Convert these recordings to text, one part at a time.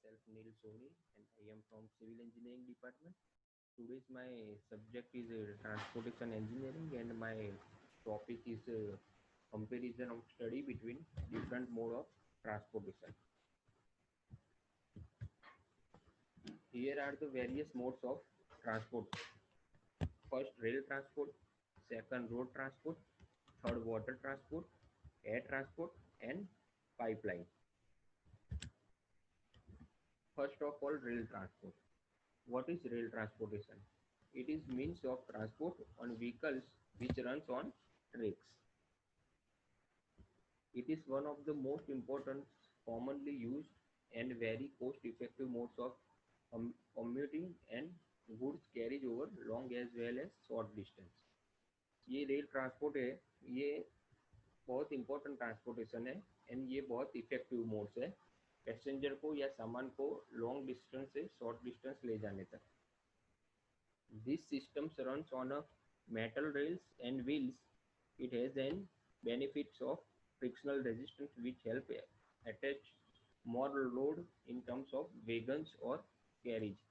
myself Neil Soni and I am from Civil Engineering Department. Today's my subject is Transportation Engineering and my topic is comparison of study between different mode of transportation. Here are the various modes of transport. First rail transport, second road transport, third water transport, air transport and pipeline. First of all, rail transport. What is rail transportation? It is means of transport on vehicles which runs on tracks. It is one of the most important, commonly used and very cost-effective modes of commuting and goods carriage over long as well as short distance. ये rail transport है, ये बहुत important transportation है and ये बहुत effective modes है passenger को या सामान को लॉन्ग डिस्टेंस से शॉर्ट डिस्टेंस ले जाने तक. This system runs on a metal rails and wheels. It has an benefits of frictional resistance which help attach more load in terms of wagons or carriage.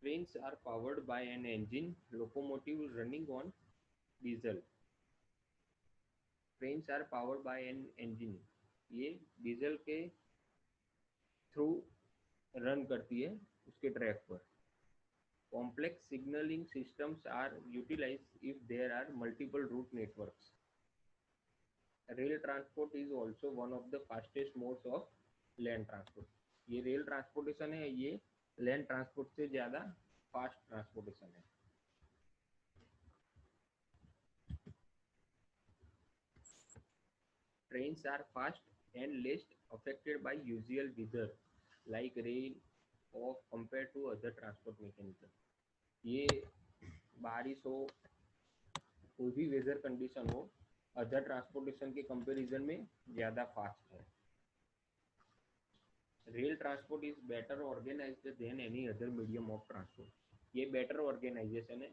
Trains are powered by an engine locomotive running on diesel. Trains are powered by an engine. ये diesel के through run करती है उसके track पर. Complex signaling systems are utilized if there are multiple route networks. Rail transport is also one of the fastest modes of land transport. ये rail transportation है, ये land transport से ज़्यादा फास्ट ट्रांसपोर्टेशन है. Trains are fast and less affected by usual weather like rain or compared to other transport mechanisms. ये बारिश हो कोई भी वेदर कंडीशन हो अदर ट्रांसपोर्टेशन के कंपैरिजन में ज़्यादा फास्ट है. Rail transport is better organised than any other medium of transport. ये बेटर ऑर्गेनाइजेशन है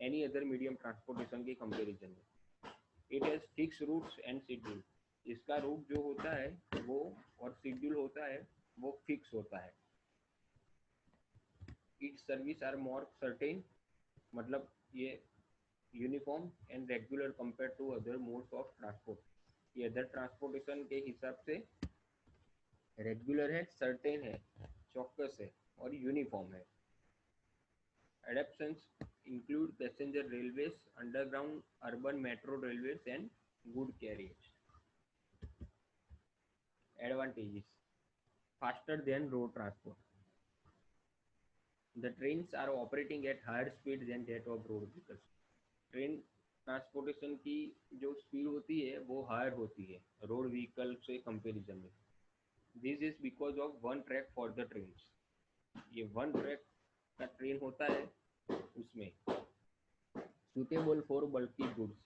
एनी अदर मीडियम ट्रांसपोर्टेशन के कंपैरिजन में. It has fix routes and schedule. इसका रूट जो होता है वो और शेड्यूल होता है वो फिक्स होता है. It service are more certain, मतलब ये uniform and regular compare to other modes of transport. ये अदर ट्रांसपोर्टेशन के हिसाब से रेगुलर है, सर्टेन है, चौकस है और यूनिफॉर्म है. Adaptions include passenger railways, underground urban metro railways and good carriers. Advantages. Faster than road transport. The trains are operating at higher speed than that of road vehicles. Train transportation की जो speed होती है वो higher होती है road vehicle से comparison में. This is because of one track for the trains. ये वन ट्रैक का ट्रेन होता है उसमें. Suitable for bulky goods.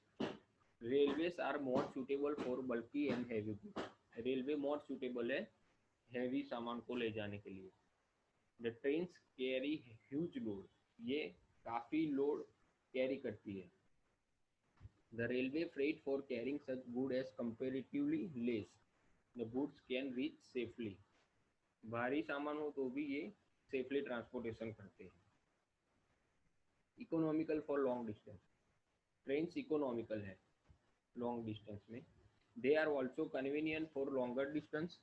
Railways are more suitable for bulky and heavy goods. Railway more suitable है heavy सामान को ले जाने के लिए. The trains carry huge load. ये काफ़ी लोड कैरी करती है. The railway freight for carrying such goods is comparatively less. The goods can reach safely. भारी सामान हो तो भी ये सेफली ट्रांसपोर्टेशन करते हैं. Economical for long distance. Trains economical है लॉन्ग डिस्टेंस में. They are also convenient for longer distance.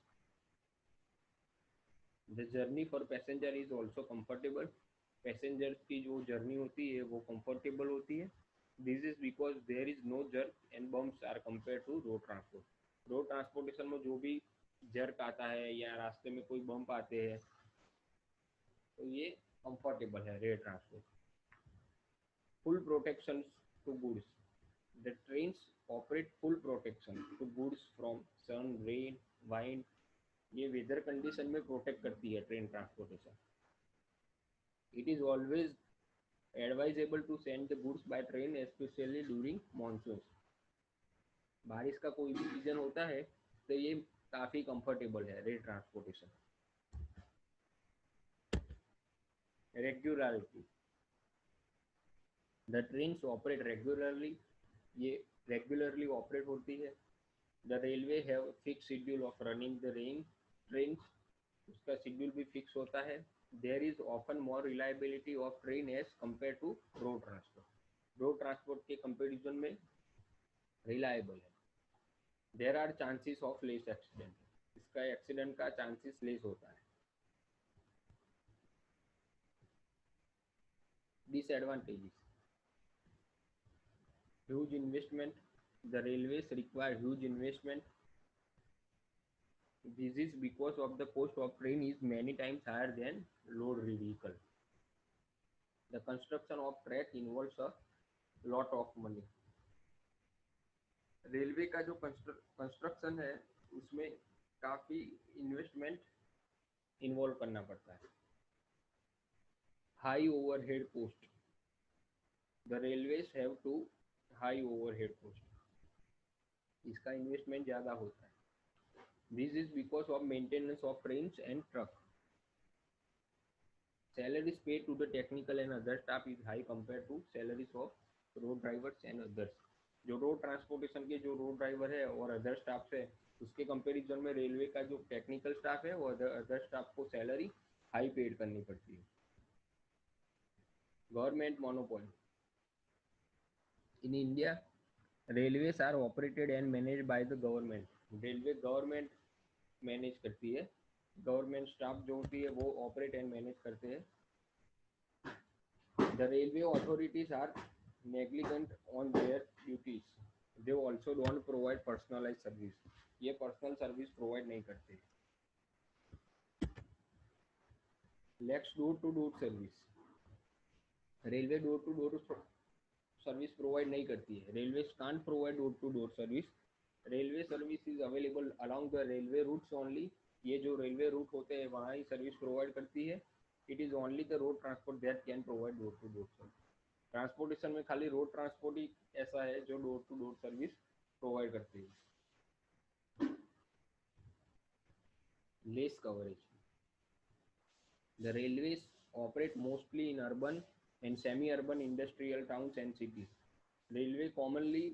The journey for passenger is also comfortable. Passenger की जो जर्नी होती है वो कंफर्टेबल होती है. This is because there is no jerk and bumps are compared to road transport. Road transportation में जो भी जर्क आता है या रास्ते में कोई बम्प आते हैं तो ये कंफर्टेबल है rail transport. Full protection to goods. The trains operate full protection to goods from sun, rain, wind. ये वेदर कंडीशन में प्रोटेक्ट करती है train transportation. It is always advisable to send the goods by train especially during monsoons. बारिश का कोई भी season होता है तो ये काफ़ी कंफर्टेबल है rail transportation. Regularity. The trains operate regularly. ये रेगुलरली ऑपरेट होती है. The railway have fix schedule of running the trains उसका शेड्यूल भी फिक्स होता है. There is often more reliability of train as compare to road transport. Road transport के comparison में reliable है. There are chances of less accident. इसका accident का chances less होता है. Disadvantages: huge investment. The railways require huge investment. This is because of the cost of train is many times higher than road vehicle. The construction of track involves a lot of money. Railway का जो construction है उसमें काफ़ी investment involve करना पड़ता है. High overhead cost. The railways have to high overhead cost. इसका investment ज़्यादा होता है. This is because of maintenance of trains and truck. Salaries paid to the technical and other staff is high compared to salaries of road drivers and others. जो road transportation के जो road driver है और other staff है उसके comparison में railway का जो टेक्निकल स्टाफ है वो अदर स्टाफ को सैलरी हाई पेड करनी पड़ती है. Government monopoly. In India railways are operated and manage by the government. Railway government manage करती है. गवर्नमेंट स्टाफ जो होती है वो ऑपरेट एंड मैनेज करते हैं. The railway authorities are negligent on their duties. They also don't provide personalized service. ये personal service provide नहीं करते. Let's door to door service. Railway door to door service provide नहीं करती है. Railway can't provide door to door service. Railway service is available along the railway routes only. ये जो railway route होते हैं वहाँ ही सर्विस प्रोवाइड करती है. It is only the road transport that can provide door to door service. Transportation में खाली road transport ही ऐसा है जो door to door service provide करती है. Less coverage. The railways operate mostly in urban and semi urban industrial towns and cities. Railway commonly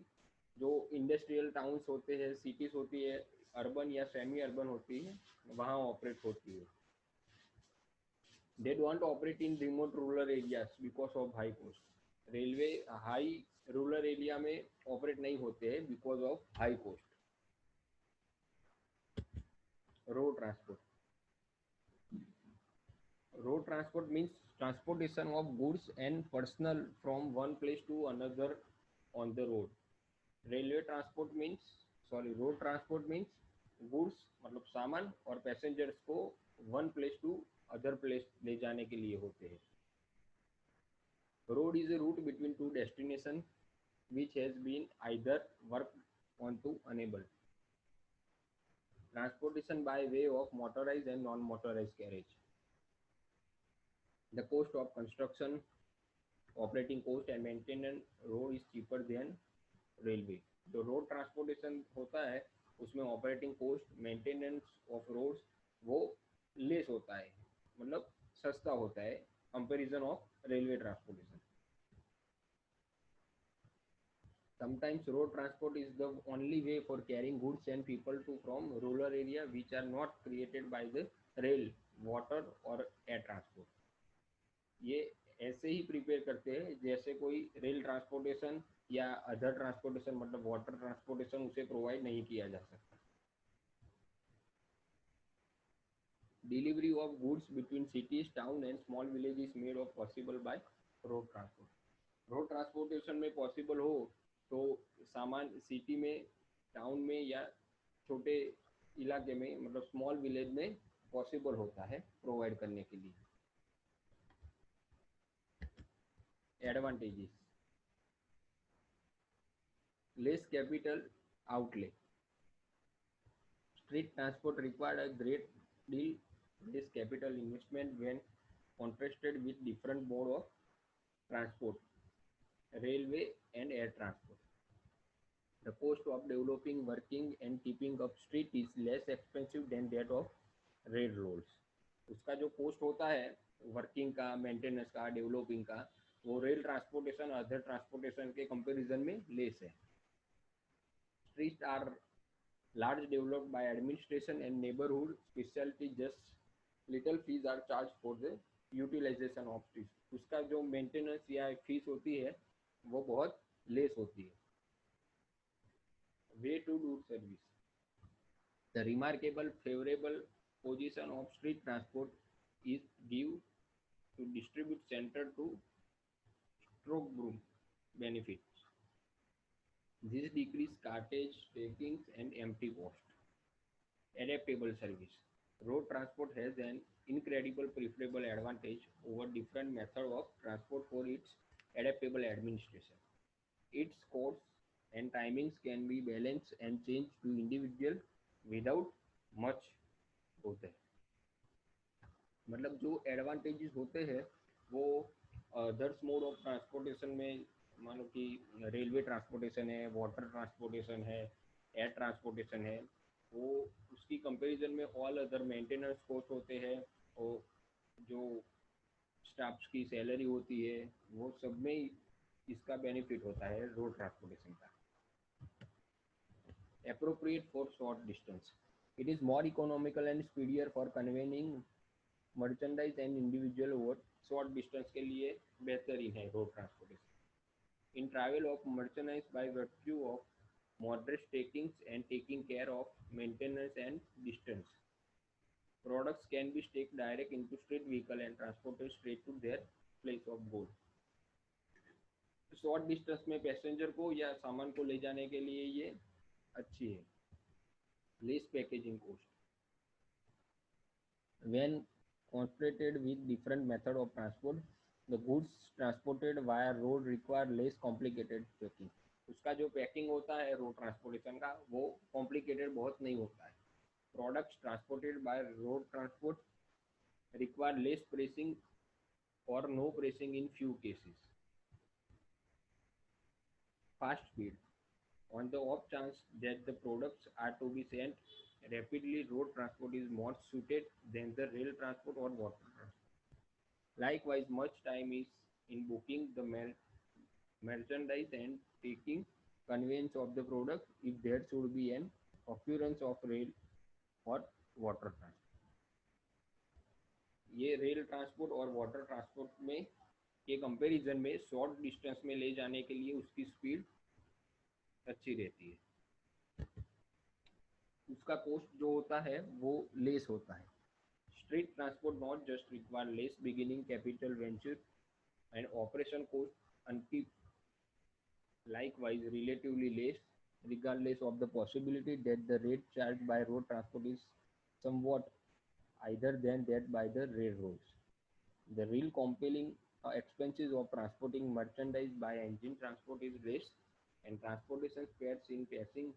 जो industrial towns होते हैं सिटीज होती है अर्बन या सेमी अर्बन होती है वहाँ ऑपरेट होती है. They don't operate in remote rural areas because of high cost. Railway high rural area में ऑपरेट नहीं होते हैं because of high cost. Road transport. Road transport means transportation of goods and personal from one place to another on the road. Railway transport means road transport means goods मतलब सामान और passengers को one place to other place ले जाने के लिए होते हैं. Road is a route between two destinations which has been either worked on to enable transportation by way of motorized and non-motorized carriage. The cost of construction, operating cost and maintenance road is cheaper than railway. जो road transportation होता है उसमें operating cost maintenance of roads वो less होता है मतलब सस्ता होता है comparison of railway transportation. Sometimes road transport is the only way for carrying goods and people to from rural area which are not created by the rail, water or air transport. ये ऐसे ही prepare करते हैं जैसे कोई rail transportation या other transportation मतलब water transportation उसे provide नहीं किया जा सकता. Delivery of goods between cities, town and small village is made of possible by road transport. Road transportation में पॉसिबल हो तो सामान सिटी में टाउन में या छोटे इलाके में मतलब स्मॉल विलेज में पॉसिबल होता है प्रोवाइड करने के लिए. Advantages: less capital outlay. Street transport required a great deal less capital investment when contrasted with different mode of transport, railway and air transport. The cost of developing, working and keeping up street is less expensive than that of rail roads. उसका जो cost होता है working का, maintenance का, developing का वो rail transportation other transportation के comparison में लेस है. Streets are large developed by administration and neighborhood specialty just are charge for the utilization of street. उसका जो मेंटेनेंस या फीस होती है वो बहुत लेस होती है। Way to do service, the remarkable favorable position of street transport is due to distribute center to stroke broom benefits. This decrease cartage, takings and empty cost. Adaptable service. Road transport has an incredible preferable advantage over different method of transport for its adaptable administration. Its course and timings can be balanced and changed to individual without much होता है। मतलब जो advantages होते हैं वो others mode of transportation में, मान लो कि रेलवे ट्रांसपोर्टेशन है, वाटर ट्रांसपोर्टेशन है, एयर ट्रांसपोर्टेशन है, वो उसकी कंपैरिजन में ऑल अदर मेंटेनेंस कॉस्ट होते हैं और जो स्टाफ्स की सैलरी होती है वो सब में इसका बेनिफिट होता है रोड ट्रांसपोर्टेशन का। Appropriate for short distance. It is more economical and speedier for conveying merchandise and individual over short distance के लिए बेहतरीन है road transportation. In travel of merchandise by virtue of moderate takings and taking care of maintenance and distance, products can be staked direct into street vehicle and transported straight to their place of goal. Short distance में passenger को या सामान को ले जाने के लिए ये अच्छी है। Less packaging cost, when confronted with different method of transport, the goods transported via road require less complicated packing. उसका जो पैकिंग होता है रोड ट्रांसपोर्टेशन का वो कॉम्प्लिकेटेड बहुत नहीं होता है। Products transported by road transport require less pressing और no pressing in few cases. Fast speed, on the off chance that the products are to be sent rapidly, road transport is more suited than the rail transport or water transport. Likewise, much time is in booking the merchandise and taking conveyance of the product if there should be an occurrence of rail or water transport. ये rail transport और water transport में के comparison में short distance में ले जाने के लिए उसकी स्पीड अच्छी रहती है। उसका कॉस्ट जो होता है वो लेस होता है। Street transport not just require less beginning capital venture and operation cost अनकी likewise relatively less, regardless of the possibility that the rate charged by road transport is somewhat either than that by the railroads. The real compelling expenses of transporting merchandise by engine transport is less, and transportation spares in passing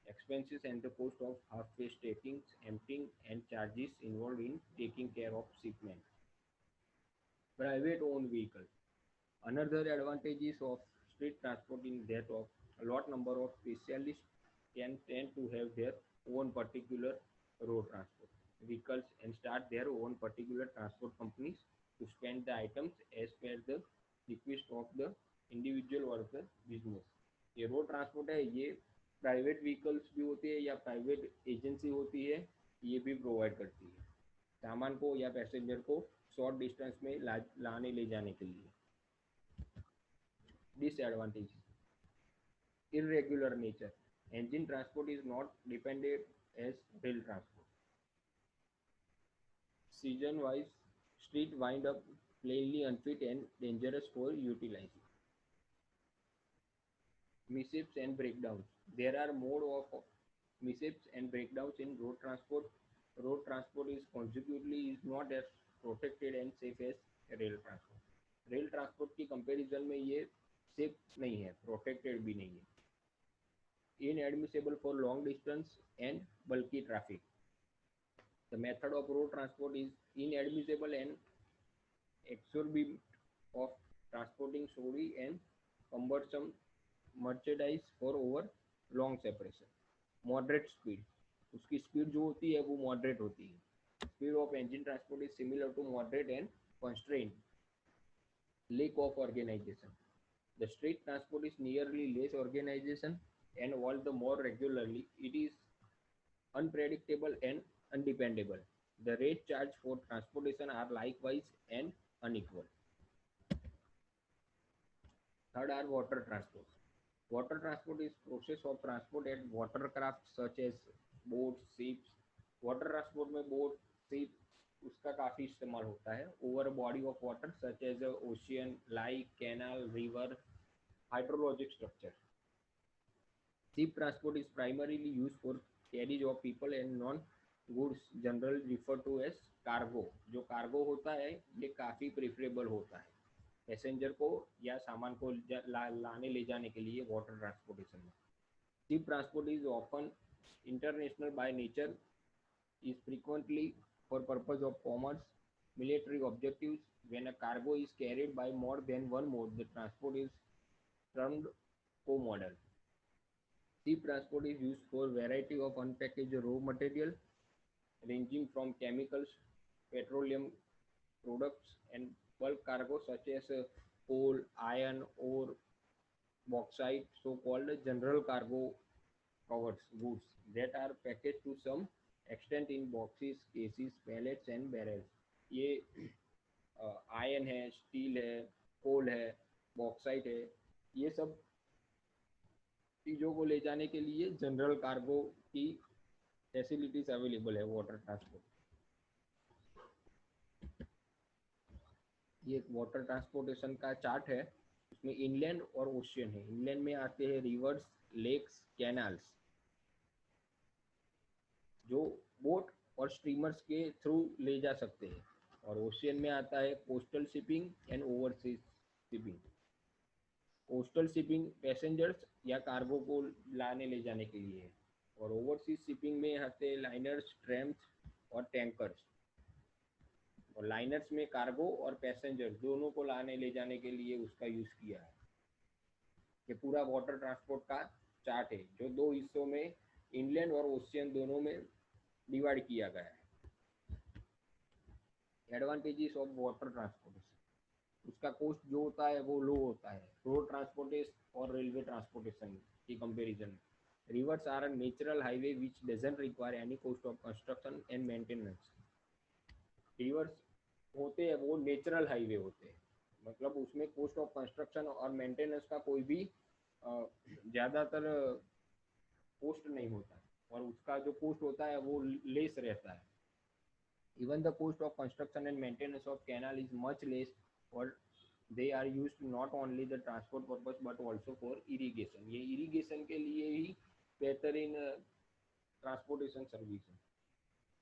expenses and the cost of half-face takings, emptying, and charges involved in taking care of shipment. Private owned vehicle. Another advantages of street transport is that of a lot number of specialists can tend to have their own particular road transport vehicles and start their own particular transport companies to spend the items as per the request of the individual or the business. ये road transport है, ये private vehicles भी होती है या private agency होती है, ये भी प्रोवाइड करती है सामान को या पैसेंजर को शॉर्ट डिस्टेंस में लाने ले जाने के लिए। Disadvantage: irregular nature. Engine transport is not dependent as rail transport. Season-wise, street wind up plainly unfit and dangerous for utilizing. Mishaps and breakdowns. There are mode of mishaps and breakdowns in road transport. Road transport is consequently is not as protected and safe as rail transport. Rail transport की comparison में ये safe नहीं है, protected भी नहीं है। Inadmissible for long distance and bulky traffic. The method of road transport is inadmissible and exorbitant of transporting sorry and cumbersome merchandise for over long separation. Moderate speed. उसकी speed जो होती है वो मॉडरेट होती है. Speed of engine transport is similar to moderate and constrained. Lack of organization. The street transport is nearly less organization and all the more regularly it is unpredictable and undependable. The rate charged for transportation are likewise and unequal. Third are water transport. Water transport is process of transport at watercraft such as boats, ships. Water transport में boat, ship उसका काफ़ी इस्तेमाल होता है over body of water such as ocean, like, canal, river, hydrologic structure. Ship transport is primarily used for carriage of people and non-goods generally referred to as cargo. जो cargo होता है ये काफ़ी प्रेफरेबल होता है पैसेंजर को या सामान को लाने ले जाने के लिए वाटर ट्रांसपोर्टेशन में. Ship transport is often international by nature, is frequently for purpose of commerce, military objectives. When a cargo is carried by more than one mode, the transport is termed co-modal. Ship transport is used for variety of unpackaged raw material ranging from chemicals, petroleum products, and bulk cargo such as coal, iron, ore, bauxite, so-called general cargo covers goods that are packaged to some extent in boxes, cases, pallets and barrels. ये ion है, steel है, कोल है, bauxite है, ये सब चीज़ों को ले जाने के लिए जनरल कार्गो की फैसिलिटीज अवेलेबल है वाटर ट्रांसपोर्ट. ये एक वाटर ट्रांसपोर्टेशन का चार्ट है. उसमें इनलैंड और ओशियन है. इनलैंड में आते हैं रिवर्स, लेक्स, कैनाल्स जो बोट और स्ट्रीमर्स के थ्रू ले जा सकते हैं. और ओशियन में आता है coastal shipping and overseas shipping. Coastal shipping passengers या कार्गो को लाने ले जाने के लिए है. और ओवरसीज शिपिंग में आते हैं लाइनर्स, ट्रैम्स और टैंकर्स. और लाइनर्स में कार्गो और पैसेंजर दोनों को लाने ले जाने के लिए उसका यूज़ किया है. ये पूरा वाटर ट्रांसपोर्ट का चार्ट है जो दो हिस्सों में इनलैंड और ओशियन दोनों में डिवाइड किया गया है. Advantages of water transportation. उसका कॉस्ट जो होता है वो लो होता है रोड ट्रांसपोर्टेशन और रेलवे ट्रांसपोर्टेशन की कंपैरिजन में. Rivers are a natural highway which doesn't require any cost of construction and maintenance. Rivers होते हैं वो नेचुरल हाईवे होते हैं, मतलब उसमें कॉस्ट ऑफ कंस्ट्रक्शन और मेंटेनेंस का कोई भी ज़्यादातर कॉस्ट नहीं होता है और उसका जो कॉस्ट होता है वो लेस रहता है. Even the cost of construction and maintenance of canal is much less और they are used not only the transport purpose but also for irrigation. ये इरीगेशन के लिए ही बेहतरीन ट्रांसपोर्टेशन सर्विस है.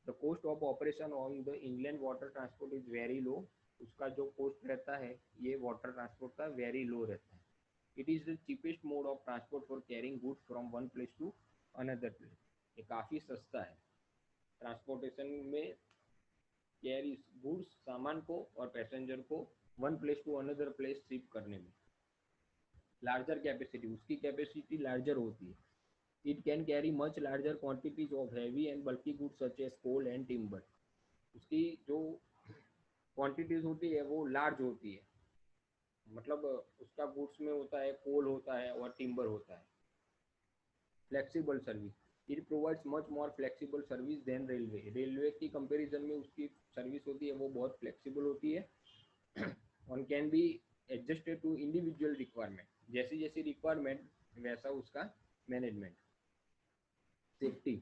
The cost of operation on the inland water transport is very low. उसका जो cost रहता है ये वाटर ट्रांसपोर्ट का वेरी लो रहता है. It is the cheapest mode of transport for carrying goods from one place to another place. ये काफ़ी सस्ता है ट्रांसपोर्टेशन में कैरी गुड्स सामान को और पैसेंजर को one place to another place ship करने में. लार्जर कैपेसिटी, उसकी कैपेसिटी लार्जर होती है. It can carry much larger quantities of heavy and bulky goods such as coal and timber. उसकी जो क्वांटिटीज होती है वो लार्ज होती है, मतलब उसका गुड्स में होता है कोल होता है और टिम्बर होता है. Flexible service. It provides much more flexible service than railway. Railway की कंपैरिजन में उसकी सर्विस होती है वो बहुत फ्लेक्सिबल होती है. On can be adjusted to individual requirement. जैसी जैसी रिक्वायरमेंट वैसा उसका management. Safety.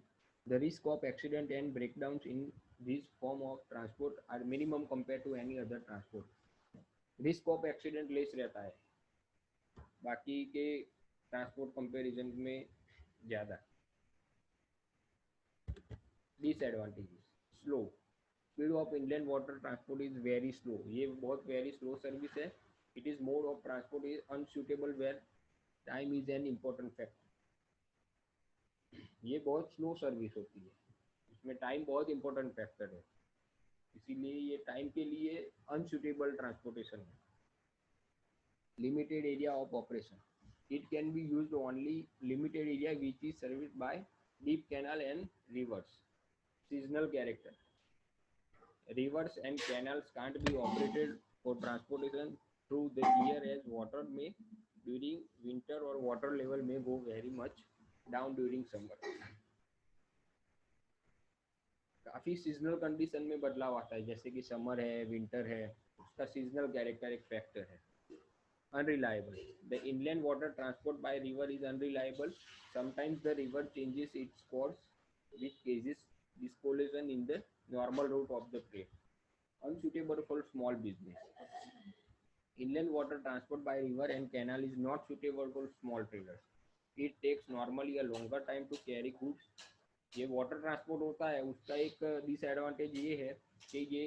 The risk of accident and breakdowns in this form of transport are minimum compared to any other transport. Risk of accident less रहता है बाकी के transport comparison में ज़्यादा. Disadvantages. Slow. Speed of inland water transport is very slow. ये बहुत very slow service है. It is mode of transport is unsuitable where time is an important factor. ये बहुत स्लो सर्विस होती है, इसमें टाइम बहुत इंपॉर्टेंट फैक्टर है, इसीलिए ये टाइम के लिए अनसुटेबल ट्रांसपोर्टेशन है. Limited area of operation. It can be used only limited area which is serviced by deep canal and rivers. Seasonal character. Rivers and canals can't be operated for transportation through the year as water may during winter or water level may go very much down during summer. काफ़ी seasonal condition में बदलाव आता है, जैसे कि summer है, winter है, उसका सीजनल कैरेक्टर एक फैक्टर है। Unreliable. The inland water transport by river is unreliable. Sometimes the river changes its course, which causes discoloration in the normal route of the trade. Unsuitable for small business. Inland water transport by river and canal is not suitable for small traders. It takes normally a longer time to carry goods. ये water transport होता है, उसका एक disadvantage ये है कि ये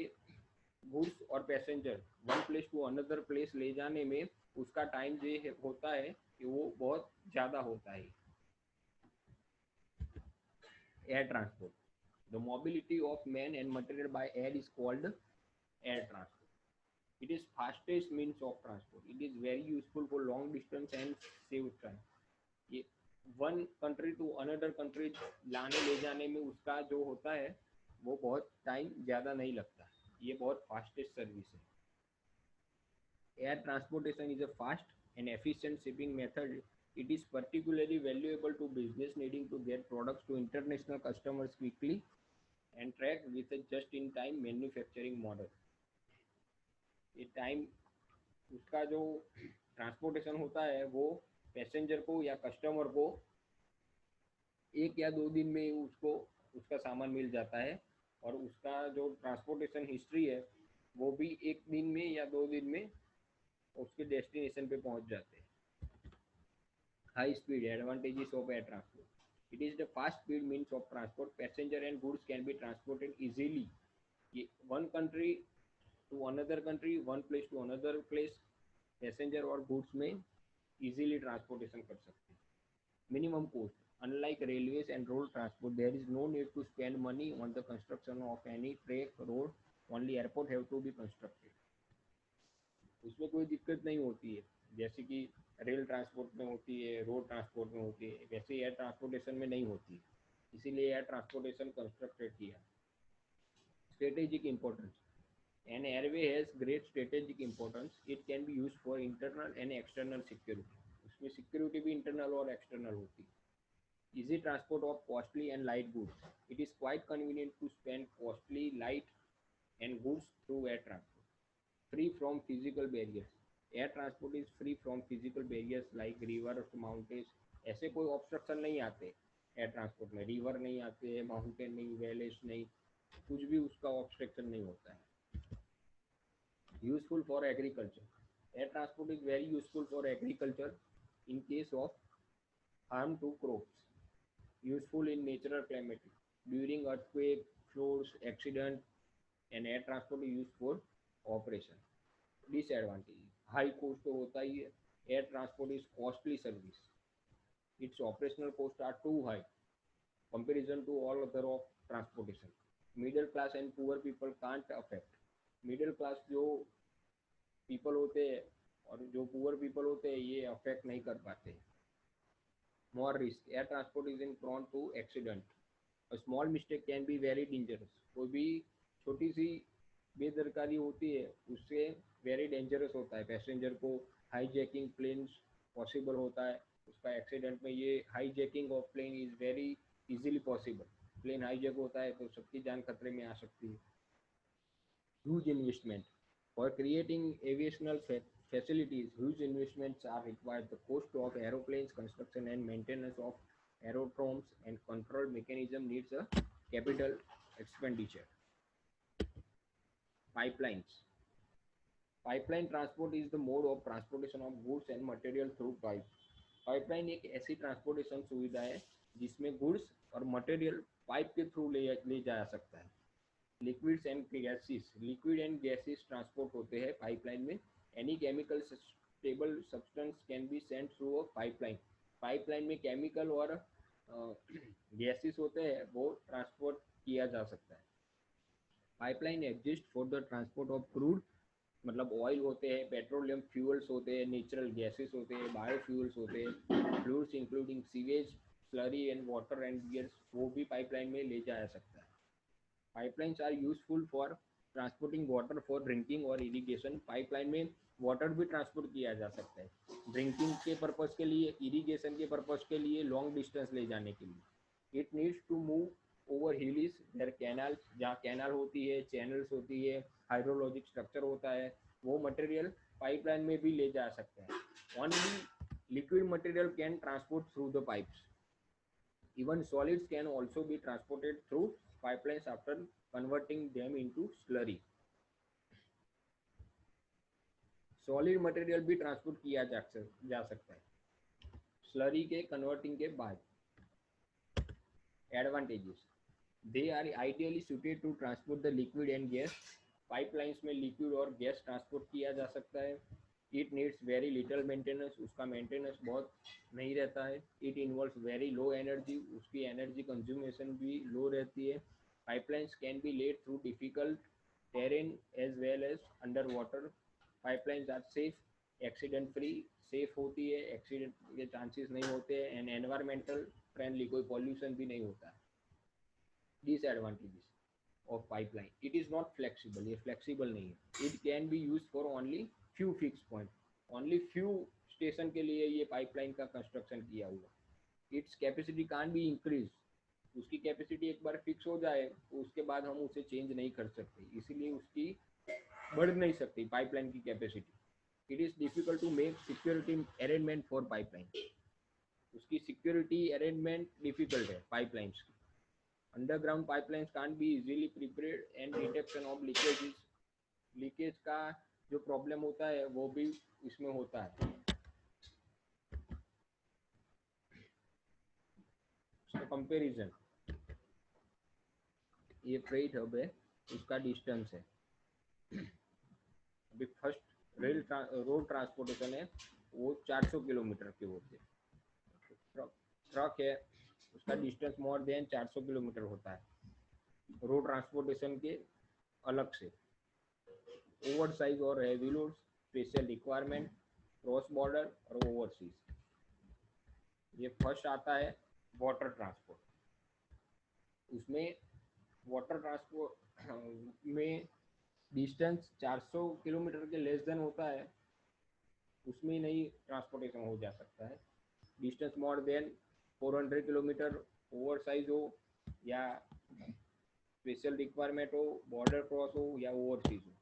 goods और passenger one place to another place ले जाने में उसका टाइम जो होता है कि वो बहुत ज़्यादा होता है। Air transport, the mobility of man and material by air is called air transport. It is fastest means of transport. It is very useful for long distance and save time. ये one country to another country लाने ले जाने में उसका जो होता है वो बहुत टाइम ज़्यादा नहीं लगता, ये बहुत फास्टेस्ट सर्विस है। Air transportation is a fast and efficient shipping method. It is particularly valuable to business needing to get products to international customers quickly and track with a just-in-time manufacturing model. ये time उसका जो transportation होता है वो passenger को या customer को 1 या 2 दिन में उसको उसका सामान मिल जाता है, और उसका जो ट्रांसपोर्टेशन हिस्ट्री है वो भी 1 दिन में या 2 दिन में उसके डेस्टिनेशन पे पहुंच जाते हैं। High speed advantages of air transport, it is the fast speed means of transport, passenger and goods can be transported easily. ये one country to another country, one place to another place passenger और goods में easily transportation कर सकते हैं। Minimum cost, unlike railways and road transport, there is no need to spend money on the construction of any track, road, only airport have to be constructed. उसमें कोई दिक्कत नहीं होती है, जैसे कि रेल ट्रांसपोर्ट में होती है, रोड ट्रांसपोर्ट में होती है, वैसे एयर ट्रांसपोर्टेशन में नहीं होती है, इसीलिए एयर ट्रांसपोर्टेशन कंस्ट्रक्टेड किया। Strategic importance, an airway has great strategic importance. It can be used for internal and external security. उसमें सिक्योरिटी भी इंटरनल और एक्सटर्नल होती है। Easy transport of costly and light goods. It is quite convenient to spend costly, light and goods through air transport. Free from physical barriers. Air transport is free from physical barriers like rivers, mountains. ऐसे कोई obstruction नहीं आते air transport में, river नहीं आते, mountain नहीं, valleys नहीं, कुछ भी उसका ऑब्स्ट्रक्शन नहीं होता है। Useful for agriculture. Air transport is very useful for agriculture in case of harm to crops. Useful in natural calamity. During earthquake, floods, accident, and air transport is used for operation. Disadvantage. High cost तो होता ही है. Air transport is costly service. Its operational costs are too high comparison to all other of transportation. Middle class and poor people can't affect. Middle class जो people होते हैं और जो poor people होते हैं ये अफेक्ट नहीं कर पाते। More risk, air transport is in prone to accident, a small mistake can be very dangerous. कोई भी छोटी सी बेदरकारी होती है उससे वेरी डेंजरस होता है। पैसेंजर को हाईजैकिंग प्लेन्स पॉसिबल होता है, उसका एक्सीडेंट में ये hijacking of plane is very easily possible. Plane hijack होता है तो सबकी जान खतरे में आ सकती है। Huge investment. For creating aviational facilities, huge investments are required. The cost of aeroplanes construction and maintenance of aerodromes and control mechanism needs a capital expenditure. Pipelines. Pipeline transport is the mode of transportation of goods and material through pipe. Pipeline एक ऐसी transportation सुविधा है जिसमें goods और material pipe के through ले जा सकता है। Liquids and gases, liquid and gases transport होते हैं पाइपलाइन में। Any chemical stable substance can be sent through a pipeline. Pipeline में केमिकल और गैसेस होते हैं वो ट्रांसपोर्ट किया जा सकता है। Pipeline exist for the transport of crude, मतलब ऑयल होते हैं, पेट्रोलियम फ्यूल्स होते हैं, नेचुरल गैसेस होते हैं, बायोफ्यूल्स होते हैं, fluids including sewage, slurry and water and beers, वो भी पाइपलाइन में ले जाया सकता है। Pipelines are useful for transporting water for drinking और इरिगेशन। पाइपलाइन में वाटर भी ट्रांसपोर्ट किया जा सकता है, ड्रिंकिंग के पर्पज़ के लिए, इरिगेशन के पर्पज़ के लिए, लॉन्ग डिस्टेंस ले जाने के लिए। It needs to move over hills there canal, जहाँ कैनाल होती है, चैनल्स होती है, हाइड्रोलॉजिक स्ट्रक्चर होता है, वो मटेरियल पाइपलाइन में भी ले जा सकते हैं. Only liquid material can transport through the pipes. Even solids can also be transported through pipelines after converting them into slurry. Solid material भी ट्रांसपोर्ट किया जा सकता है स्लरी के कन्वर्टिंग के बाद. Advantages: they are ideally suited to transport the liquid and gas. Pipelines में liquid और गैस ट्रांसपोर्ट किया जा सकता है. It needs very little maintenance, उसका मेंटेनेंस बहुत नहीं रहता है. It involves very low energy, उसकी एनर्जी कंज्यूमेशन भी लो रहती है. Pipelines can be laid through difficult terrain as well as under water. Pipelines are safe, accident free, safe होती है, एक्सीडेंट के चांसेस नहीं होते हैं, एंड एनवायरमेंटल फ्रेंडली, कोई पॉल्यूशन भी नहीं होता है. Disadvantages of pipeline: it is not flexible, ये फ्लेक्सिबल नहीं है. It can be use for only few fix point, only few station के लिए ये पाइपलाइन का कंस्ट्रक्शन किया हुआ. Its capacity can be increase, उसकी कैपेसिटी एक बार फिक्स हो जाए तो उसके बाद हम उसे चेंज नहीं कर सकते, इसीलिए उसकी बढ़ नहीं सकती पाइपलाइन की capacity. It is difficult to make security arrangement for pipeline, उसकी सिक्योरिटी अरेंजमेंट डिफिकल्ट है पाइपलाइंस की. Underground pipelines can't be easily prepared and detection of leakages, leakage का जो प्रॉब्लम होता है वो भी इसमें होता है. कंपेरिजन: ये फ्रेट हब है, उसका डिस्टेंस है. अभी फर्स्ट रोड ट्रांसपोर्टेशन है वो 400 किलोमीटर के होते हैं. ट्रक है, उसका डिस्टेंस मोर देन 400 किलोमीटर होता है रोड ट्रांसपोर्टेशन के अलग से. ओवर साइज और heavy load, special requirement, cross border और ओवरसीज. ये फर्स्ट आता है वाटर ट्रांसपोर्ट. उसमें वाटर ट्रांसपोर्ट में डिस्टेंस 400 किलोमीटर के लेस देन होता है, उसमें नहीं ट्रांसपोर्टेशन हो जा सकता है. Distance more than 400 kilometre, over size हो या स्पेशल रिक्वायरमेंट हो, बॉर्डर क्रॉस हो या ओवरसीज हो.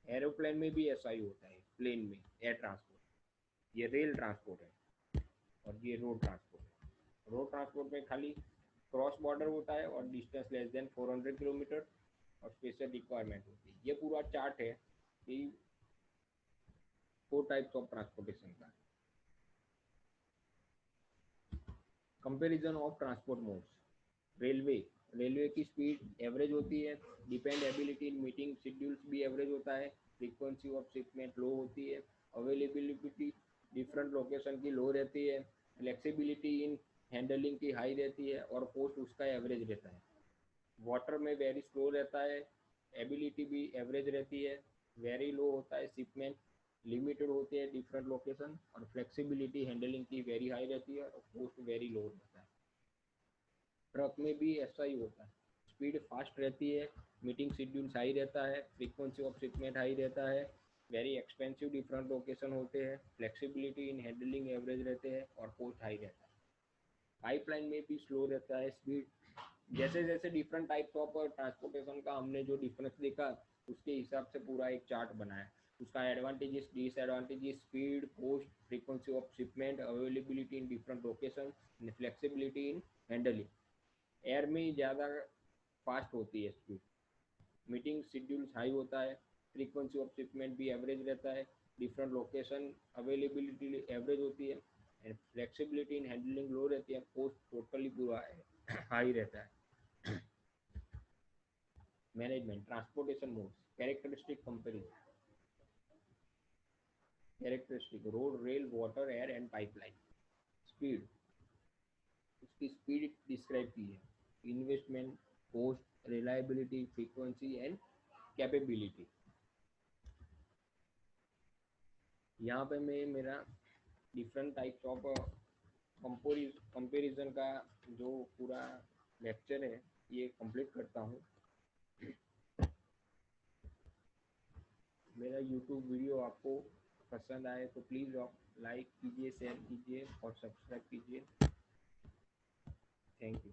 एरोप्लेन में भी ऐसा ही होता है, प्लेन में एयर ट्रांसपोर्ट. ये रेल ट्रांसपोर्ट है और ये रोड ट्रांसपोर्ट है. रोड ट्रांसपोर्ट में खाली क्रॉस बॉर्डर होता है और डिस्टेंस लेस देन 400 किलोमीटर और स्पेशल रिक्वायरमेंट होती है. ये पूरा चार्ट है कि 4 टाइप्स ऑफ ट्रांसपोर्टेशन का. Comparison of transport modes. Railway, railway की स्पीड एवरेज होती है. डिपेंडेबिलिटी इन मीटिंग शेड्यूल्स भी एवरेज होता है. फ्रीक्वेंसी ऑफ शिपमेंट लो होती है. अवेलेबिलिटी डिफरेंट लोकेशन की लो रहती है. फ्लेक्सिबिलिटी इन हैंडलिंग की हाई रहती है और कॉस्ट उसका एवरेज रहता है. वाटर में वेरी स्लो रहता है, एबिलिटी भी एवरेज रहती है. वेरी लो होता है शिपमेंट, लिमिटेड होती है डिफरेंट लोकेशन, और फ्लेक्सिबिलिटी हैंडलिंग की वेरी हाई रहती है और कॉस्ट वेरी लो रहता है. ट्रक में भी ऐसा ही होता है, स्पीड फास्ट रहती है, मीटिंग शेड्यूल हाई रहता है, फ्रीक्वेंसी ऑफ शिपमेंट हाई रहता है, वेरी एक्सपेंसिव डिफरेंट लोकेशन होते हैं, फ्लेक्सिबिलिटी इन हैंडलिंग एवरेज रहते हैं और कॉस्ट हाई रहता है. पाइपलाइन में भी स्लो रहता है, स्पीड जैसे जैसे डिफरेंट टाइप्स ऑफ ट्रांसपोर्टेशन का हमने जो डिफरेंस देखा उसके हिसाब से पूरा एक चार्ट बनाया. उसका advantages, disadvantages, speed, cost, frequency of shipment, availability in different location, flexibility in handling. Air में ज़्यादा फास्ट होती है स्पीड, मीटिंग शेड्यूल हाई होता है, फ्रीक्वेंसी ऑफ शिपमेंट भी एवरेज रहता है, डिफरेंट लोकेशन अवेलेबिलिटी एवरेज होती है, एंड फ्लेक्सिबिलिटी इन हैंडलिंग लो रहती है, कॉस्ट टोटली पूरा हाई रहता है. Management, transportation modes, characteristic comparison. Characteristic: road, rail, water, air and pipeline. Speed, उसकी स्पीड डिस्क्राइब की है. Investment, cost, reliability, frequency and capability. यहाँ पे मैं मेरा डिफरेंट टाइप्स ऑफ कंपेरिजन का जो पूरा लेक्चर है ये कंप्लीट करता हूँ. मेरा यूट्यूब वीडियो आपको पसंद आए तो प्लीज़ आप लाइक कीजिए, शेयर कीजिए और सब्सक्राइब कीजिए. Thank you.